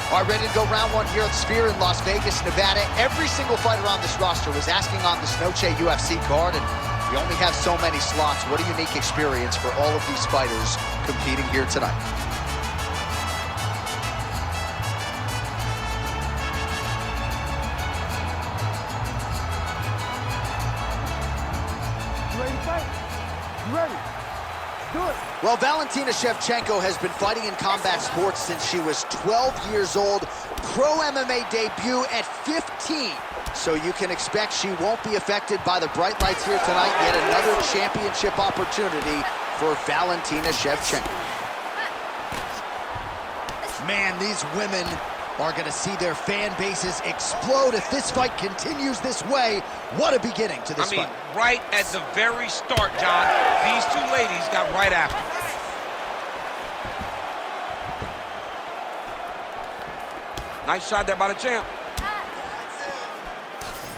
All right, ready to go round one here at the Sphere in Las Vegas, Nevada. Every single fighter on this roster was asking on this NOCHE UFC card, and we only have so many slots. What a unique experience for all of these fighters competing here tonight. You ready to fight? You ready? Do it. Well, Valentina Shevchenko has been fighting in combat sports since she was 12 years old. Pro MMA debut at 15. So you can expect she won't be affected by the bright lights here tonight. Yet another championship opportunity for Valentina Shevchenko. Man, these women are going to see their fan bases explode if this fight continues this way. What a beginning to this fight. Right at the very start, John, these two ladies got right after. Nice shot there by the champ.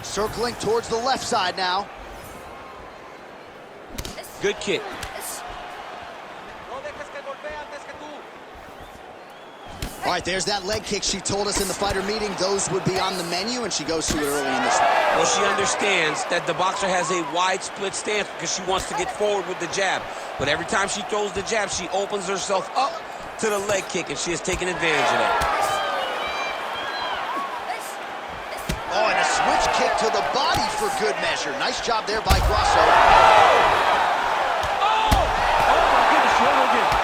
Circling towards the left side now. Good kick. All right, there's that leg kick she told us in the fighter meeting. Those would be on the menu, and she goes to it early in this one. Well, she understands that the boxer has a wide split stance because she wants to get forward with the jab. But every time she throws the jab, she opens herself up to the leg kick, and she has taken advantage of that. Oh, and a switch kick to the body for good measure. Nice job there by Grasso. Oh my goodness, she overgets.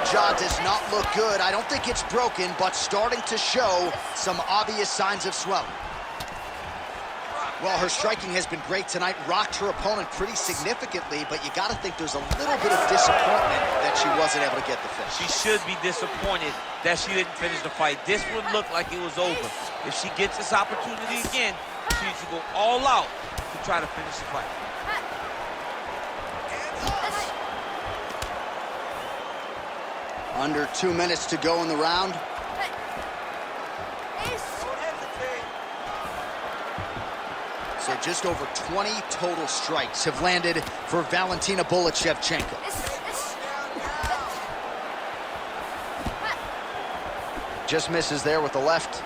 Jaw does not look good. I don't think it's broken, but starting to show some obvious signs of swelling. Well, her striking has been great tonight, rocked her opponent pretty significantly, but you got to think there's a little bit of disappointment that she wasn't able to get the finish. She should be disappointed that she didn't finish the fight. This would look like it was over. If she gets this opportunity again, she needs to go all out to try to finish the fight. Under 2 minutes to go in the round. So just over 20 total strikes have landed for Valentina Bullet Shevchenko. Just misses there with the left.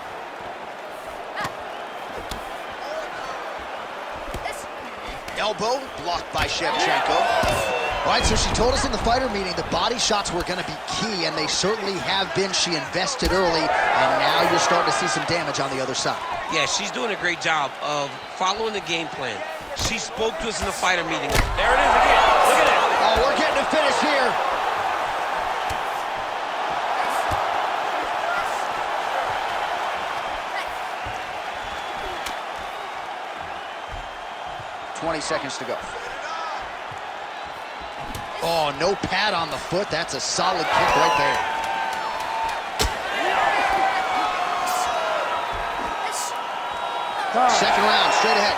Elbow blocked by Shevchenko. All right, so she told us in the fighter meeting the body shots were going to be key, and they certainly have been. She invested early, and now you're starting to see some damage on the other side. Yeah, she's doing a great job of following the game plan. She spoke to us in the fighter meeting. There it is again. Look at it. Oh, we're getting a finish here. $20 seconds to go. Oh, no pad on the foot. That's a solid kick right there. Second round, straight ahead.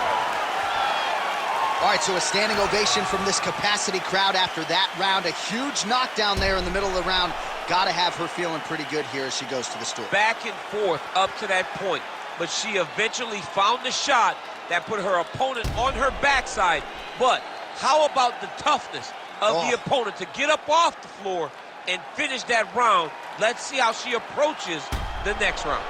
All right, so a standing ovation from this capacity crowd after that round. A huge knockdown there in the middle of the round. Got to have her feeling pretty good here as she goes to the stool. Back and forth up to that point, but she eventually found the shot that put her opponent on her backside. But how about the toughness of the opponent to get up off the floor and finish that round? Let's see how she approaches the next round.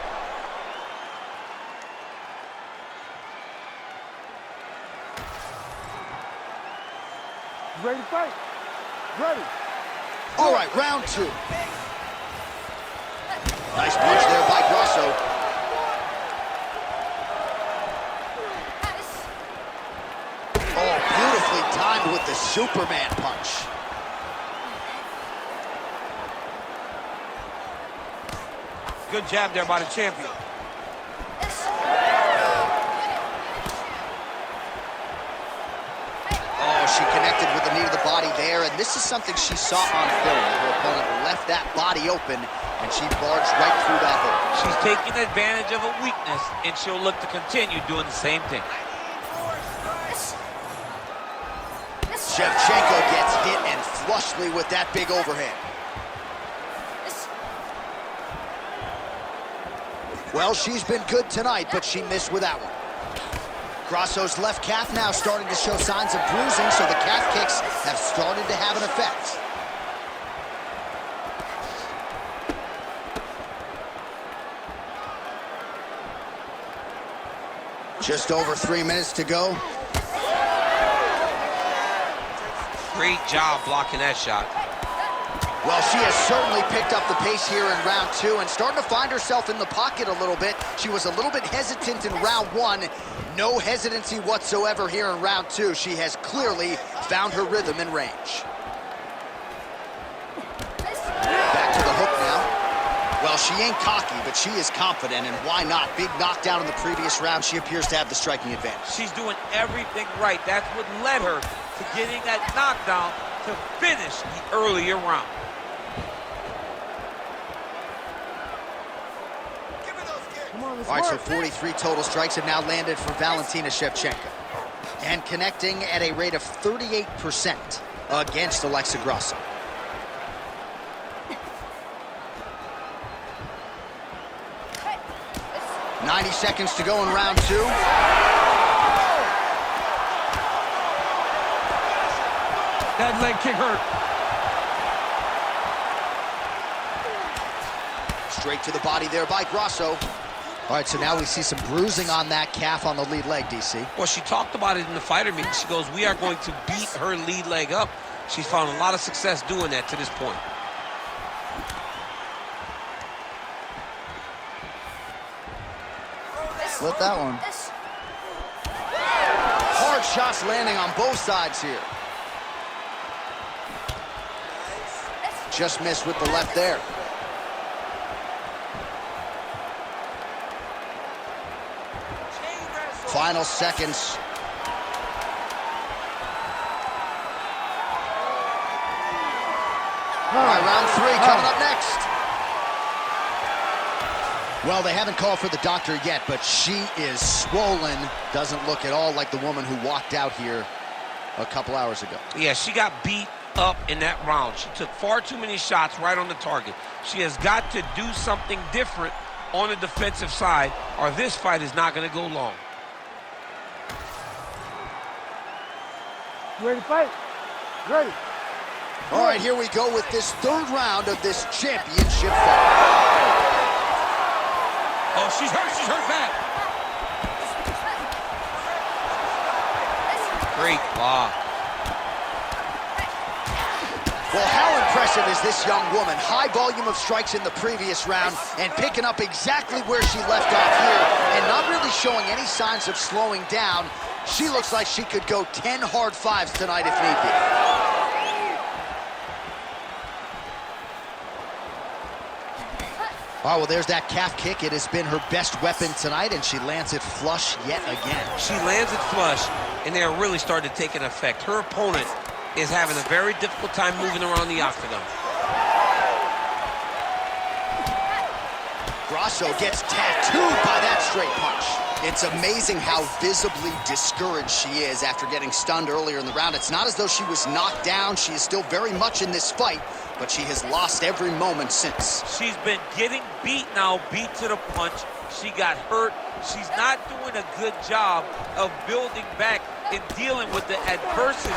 You ready to fight? Ready. All right, round two. Nice punch there by Grasso. Oh, beautifully timed with the Superman punch. Good jab there by the champion. Oh, she connected with the knee to the body there, and this is something she saw on film. Her opponent left that body open, and she barged right through that hole. She's taking advantage of a weakness, and she'll look to continue doing the same thing. Shevchenko gets hit and flushly with that big overhand. Well, she's been good tonight, but she missed with that one. Grasso's left calf now starting to show signs of bruising, so the calf kicks have started to have an effect. Just over 3 minutes to go. Great job blocking that shot. Well, she has certainly picked up the pace here in round 2 and starting to find herself in the pocket a little bit. She was a little bit hesitant in round 1. No hesitancy whatsoever here in round 2. She has clearly found her rhythm and range. Back to the hook now. Well, she ain't cocky, but she is confident, and why not? Big knockdown in the previous round. She appears to have the striking advantage. She's doing everything right. That's what led her to getting that knockdown to finish the earlier round. All right, so 43 total strikes have now landed for Valentina Shevchenko. And connecting at a rate of 38% against Alexa Grasso. "90 seconds to go in round 2. That leg kick hurt. Straight to the body there by Grasso. All right, so now we see some bruising on that calf on the lead leg, DC. Well, she talked about it in the fighter meeting. She goes, we are going to beat her lead leg up. She's found a lot of success doing that to this point. Flip that one. Hard shots landing on both sides here. Just missed with the left there. Final seconds. All right, round 3 coming up next. Well, they haven't called for the doctor yet, but she is swollen. Doesn't look at all like the woman who walked out here a couple hours ago. Yeah, she got beat up in that round. She took far too many shots right on the target. She has got to do something different on the defensive side, or this fight is not going to go long. You ready to fight? Ready. All right, here we go with this 3rd round of this championship fight. Oh, she's hurt bad. Great block. Well, how impressive is this young woman? High volume of strikes in the previous round and picking up exactly where she left off here and not really showing any signs of slowing down. She looks like she could go 10 hard 5s tonight if need be. Oh, well, there's that calf kick. It has been her best weapon tonight, and she lands it flush yet again. She lands it flush, and they're really starting to take an effect. Her opponent is having a very difficult time moving around the octagon. Grasso gets tattooed by that straight punch. It's amazing how visibly discouraged she is after getting stunned earlier in the round. It's not as though she was knocked down. She is still very much in this fight, but she has lost every moment since. She's been getting beat now, beat to the punch. She got hurt. She's not doing a good job of building back and dealing with the adversity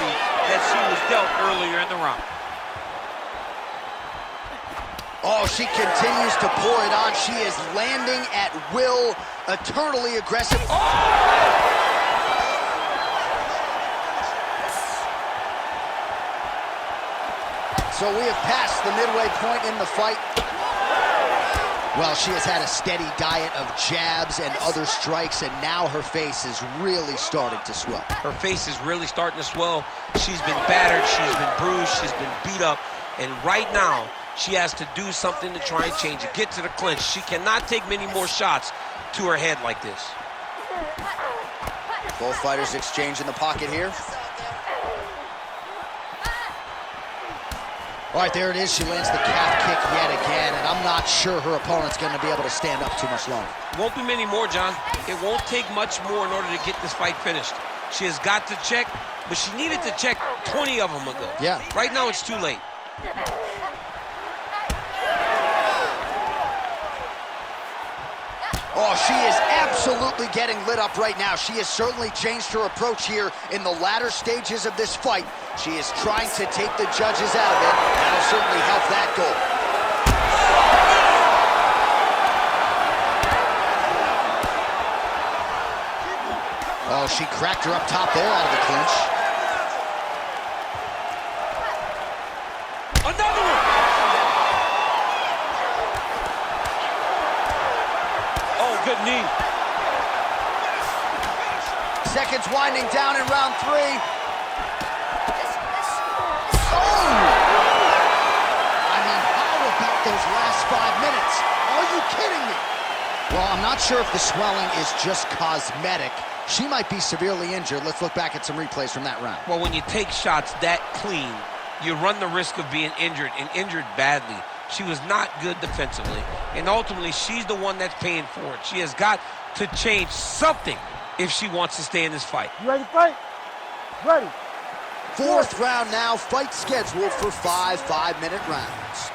that she was dealt earlier in the round. Oh, she continues to pour it on. She is landing at will, eternally aggressive. Oh! So we have passed the midway point in the fight. Well, she has had a steady diet of jabs and other strikes, and now her face is really starting to swell. Her face is really starting to swell. She's been battered, she's been bruised, she's been beat up, and right now, she has to do something to try and change it, get to the clinch. She cannot take many more shots to her head like this. Both fighters exchange in the pocket here. All right, there it is. She lands the calf kick yet again, and I'm not sure her opponent's going to be able to stand up too much longer. Won't be many more, John. It won't take much more in order to get this fight finished. She has got to check, but she needed to check 20 of them ago. Yeah. Right now, it's too late. Oh, she is absolutely getting lit up right now. She has certainly changed her approach here in the latter stages of this fight. She is trying to take the judges out of it. That'll certainly help that goal. Oh, she cracked her up top there out of the clinch. Another one! Oh, good knee. Seconds winding down in round 3. Oh! I mean, how about those last 5 minutes? Are you kidding me? Well, I'm not sure if the swelling is just cosmetic. She might be severely injured. Let's look back at some replays from that round. Well, when you take shots that clean, you run the risk of being injured, and injured badly. She was not good defensively, and ultimately, she's the one that's paying for it. She has got to change something if she wants to stay in this fight. You ready to fight? Ready. 4th round now, fight scheduled for 5 5-minute rounds.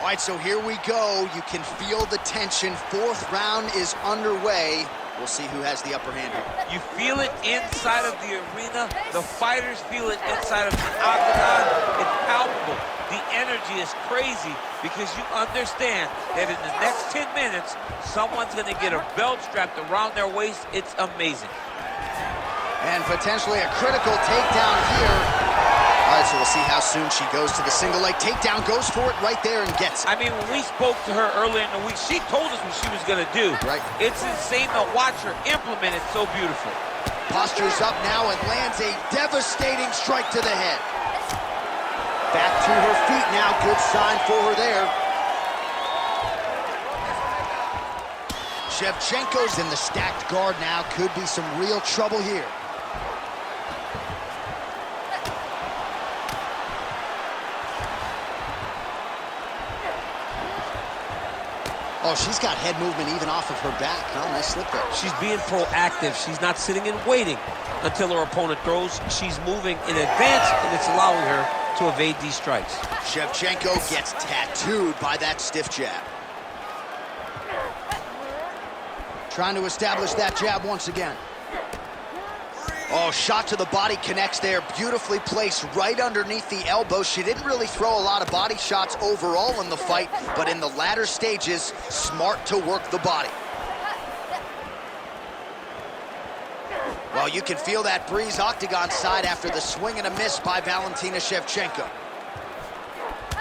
All right, so here we go. You can feel the tension. 4th round is underway. We'll see who has the upper hand here. You feel it inside of the arena. The fighters feel it inside of the octagon. It's palpable. The energy is crazy because you understand that in the next 10 minutes, someone's going to get a belt strapped around their waist. It's amazing. And potentially a critical takedown here. All right, so we'll see how soon she goes to the single leg takedown. Goes for it right there and gets it. I mean, when we spoke to her earlier in the week, she told us what she was going to do. Right. It's insane to watch her implement it so beautiful. Postures up now and lands a devastating strike to the head. Back to her feet now. Good sign for her there. Shevchenko's in the stacked guard now. Could be some real trouble here. Oh, she's got head movement even off of her back. Oh, nice slip there. She's being proactive. She's not sitting and waiting until her opponent throws. She's moving in advance, and it's allowing her to evade these strikes. Shevchenko gets tattooed by that stiff jab. Trying to establish that jab once again. Oh, shot to the body connects there. Beautifully placed right underneath the elbow. She didn't really throw a lot of body shots overall in the fight, but in the latter stages, smart to work the body. Well, you can feel that breeze octagon side after the swing and a miss by Valentina Shevchenko.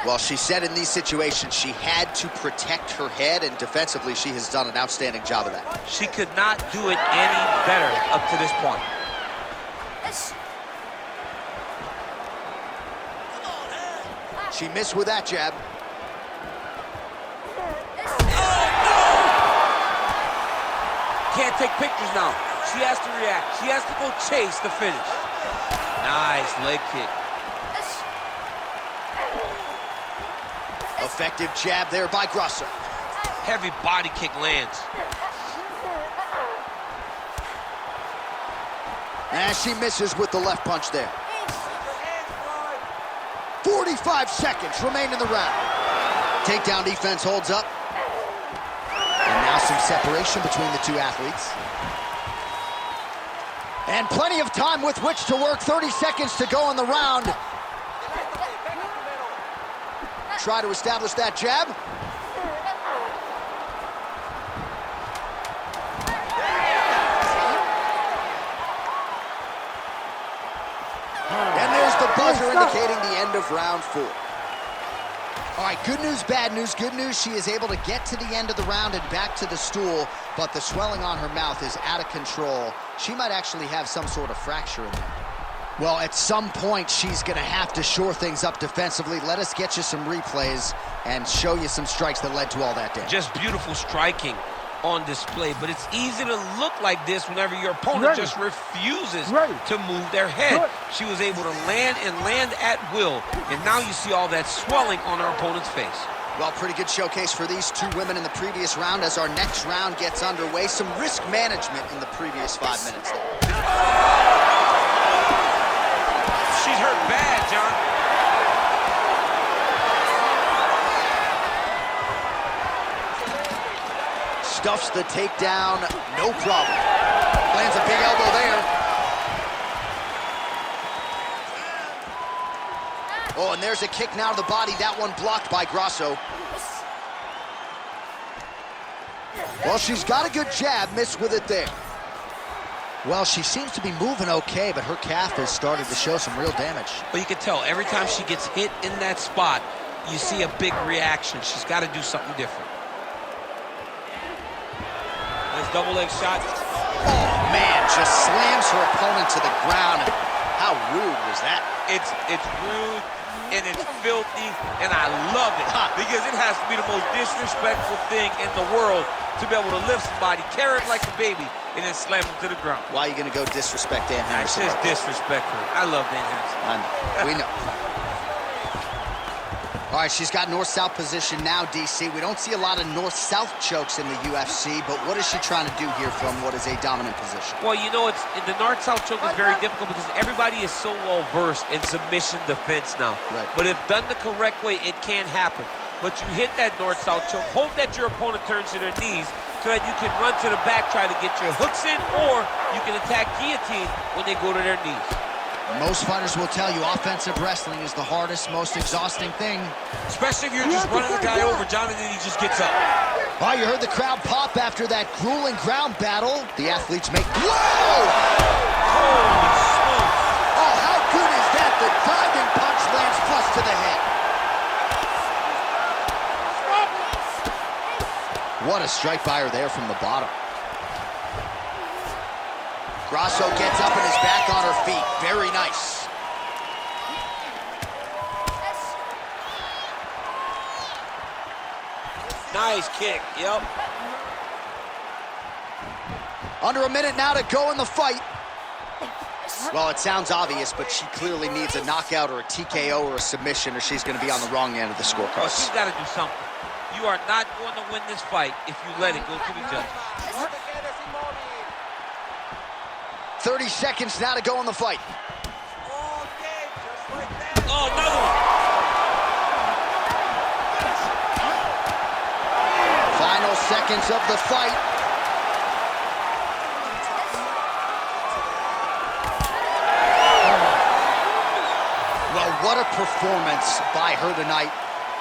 Well, she said in these situations she had to protect her head, and defensively she has done an outstanding job of that. She could not do it any better up to this point. She missed with that jab. Can't take pictures now. She has to react. She has to go chase the finish. Nice leg kick. Effective jab there by Grasso. Heavy body kick lands. And she misses with the left punch there. 45 seconds remain in the round. Takedown defense holds up. And now some separation between the two athletes. And plenty of time with which to work. 30 seconds to go in the round. Try to establish that jab. And there's the buzzer indicating the end of round 4. All right, good news, bad news. Good news, she is able to get to the end of the round and back to the stool, but the swelling on her mouth is out of control. She might actually have some sort of fracture in there. Well, at some point, she's going to have to shore things up defensively. Let us get you some replays and show you some strikes that led to all that damage. Just beautiful striking on display, but it's easy to look like this whenever your opponent just refuses to move their head. She was able to land and land at will, and now you see all that swelling on her opponent's face. Well, pretty good showcase for these two women in the previous round. As our next round gets underway, some risk management in the previous 5 minutes there. She's hurt bad, John. stuffs the takedown, no problem. Lands a big elbow there. Oh, and there's a kick now to the body. That one blocked by Grasso. Well, she's got a good jab, missed with it there. Well, she seems to be moving okay, but her calf has started to show some real damage. Well, you can tell every time she gets hit in that spot, you see a big reaction. She's got to do something different. Nice double leg shot. Oh, man, just slams her opponent to the ground. How rude was that? It's rude, and it's filthy, and I love it because it has to be the most disrespectful thing in the world to be able to lift somebody, carry it like a baby, and then slam them to the ground. Why are you going to go disrespect Dan Henderson? It's just disrespectful. I love Dan Henderson. I know. We know. All right, she's got north-south position now, DC. We don't see a lot of north-south chokes in the UFC, but what is she trying to do here from what is a dominant position? Well, you know, the north-south choke is very difficult because everybody is so well-versed in submission defense now. Right. But if done the correct way, it can happen. But you hit that north-south choke, hope that your opponent turns to their knees so that you can run to the back, try to get your hooks in, or you can attack guillotine when they go to their knees. Most fighters will tell you offensive wrestling is the hardest, most exhausting thing. Especially if you're just running the guy over, John, and then he just gets up. Oh, you heard the crowd pop after that grueling ground battle. The athletes make... Whoa! Holy smokes. Oh, how good is that? The diving punch lands flush to the head. What a strike by her there from the bottom. Grasso gets up and is back on her feet. Very nice. Nice kick, yep. Under a minute now to go in the fight. Well, it sounds obvious, but she clearly needs a knockout or a TKO or a submission, or she's going to be on the wrong end of the scorecard. Well, she's got to do something. You are not going to win this fight if you let it go to the judges. 30 seconds now to go in the fight. Oh, another one. Final seconds of the fight. Well, what a performance by her tonight.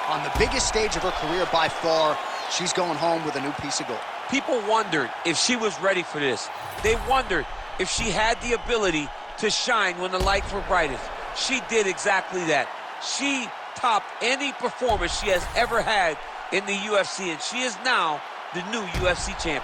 On the biggest stage of her career by far, she's going home with a new piece of gold. People wondered if she was ready for this. They wondered if she had the ability to shine when the lights were brightest. She did exactly that. She topped any performance she has ever had in the UFC, and she is now the new UFC champion.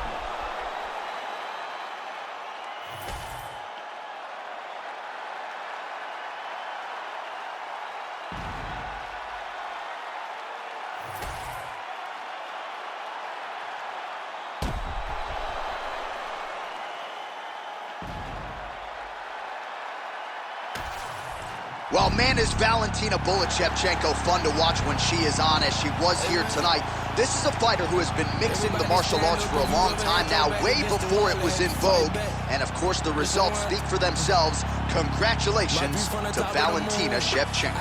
Well, man, is Valentina Shevchenko fun to watch when she is on, as she was here tonight. This is a fighter who has been mixing the martial arts for a long time now, way before it was in vogue. And, of course, the results speak for themselves. Congratulations to Valentina Shevchenko.